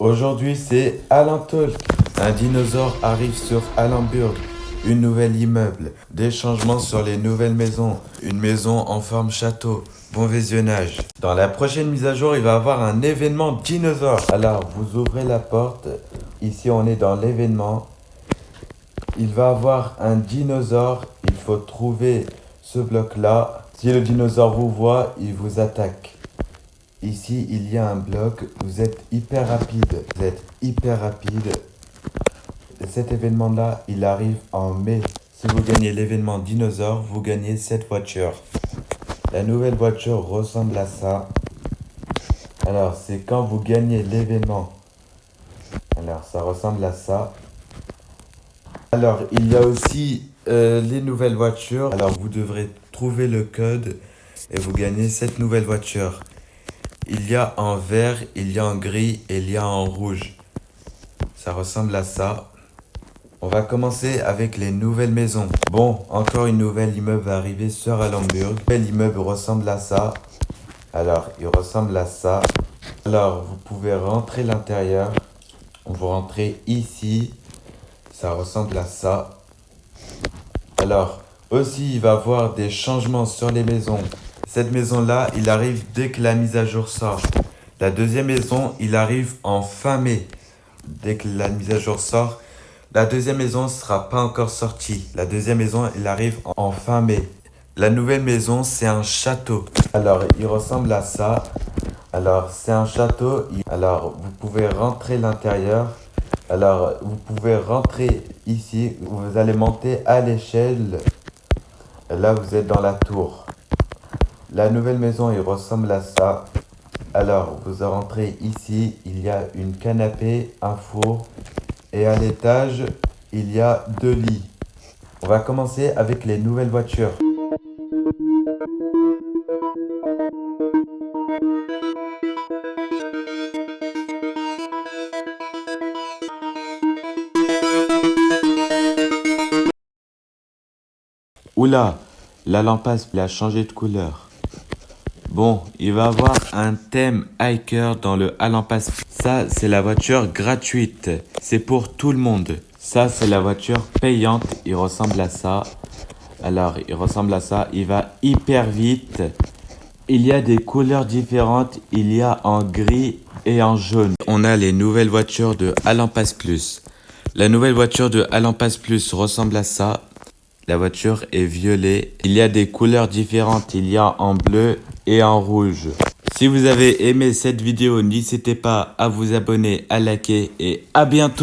Aujourd'hui, c'est Alan Talk. Un dinosaure arrive sur Alanburg. Une nouvelle immeuble. Des changements sur les nouvelles maisons. Une maison en forme château. Bon visionnage. Dans la prochaine mise à jour, il va y avoir un événement dinosaure. Alors, vous ouvrez la porte. Ici, on est dans l'événement. Il va y avoir un dinosaure. Il faut trouver ce bloc-là. Si le dinosaure vous voit, il vous attaque. Ici, il y a un bloc. Vous êtes hyper rapide. Vous êtes hyper rapide. Cet événement-là, il arrive en mai. Si vous gagnez l'événement dinosaure, vous gagnez cette voiture. La nouvelle voiture ressemble à ça. Alors, c'est quand vous gagnez l'événement. Alors, ça ressemble à ça. Alors, il y a aussi les nouvelles voitures. Alors, vous devrez trouver le code et vous gagnez cette nouvelle voiture. Il y a en vert, il y a en gris et il y a en rouge. Ça ressemble à ça. On va commencer avec les nouvelles maisons. Bon, encore une nouvelle immeuble va arriver sur Alanburg. Le nouvel immeuble ressemble à ça. Alors, il ressemble à ça. Alors, vous pouvez rentrer l'intérieur. Vous rentrez ici. Ça ressemble à ça. Alors, aussi, il va y avoir des changements sur les maisons. Cette maison-là, il arrive dès que la mise à jour sort. La deuxième maison, il arrive en fin mai. Dès que la mise à jour sort, la deuxième maison ne sera pas encore sortie. La deuxième maison, il arrive en fin mai. La nouvelle maison, c'est un château. Alors, il ressemble à ça. Alors, c'est un château. Alors, vous pouvez rentrer l'intérieur. Alors, vous pouvez rentrer ici. Vous allez monter à l'échelle. Là, vous êtes dans la tour. La nouvelle maison, il ressemble à ça. Alors, vous rentrez ici. Il y a une canapé, un four. Et à l'étage, il y a 2 lits. On va commencer avec les nouvelles voitures. Oula, la lampe a changé de couleur. Bon, il va y avoir un thème hiker dans le Alan-Pass. Ça, c'est la voiture gratuite. C'est pour tout le monde. Ça, c'est la voiture payante. Il ressemble à ça. Alors, il ressemble à ça. Il va hyper vite. Il y a des couleurs différentes. Il y a en gris et en jaune. On a les nouvelles voitures de Alan Pass Plus. La nouvelle voiture de Alan Pass Plus ressemble à ça. La voiture est violet. Il y a des couleurs différentes. Il y a en bleu et en rouge. Si vous avez aimé cette vidéo, n'hésitez pas à vous abonner, à liker et à bientôt.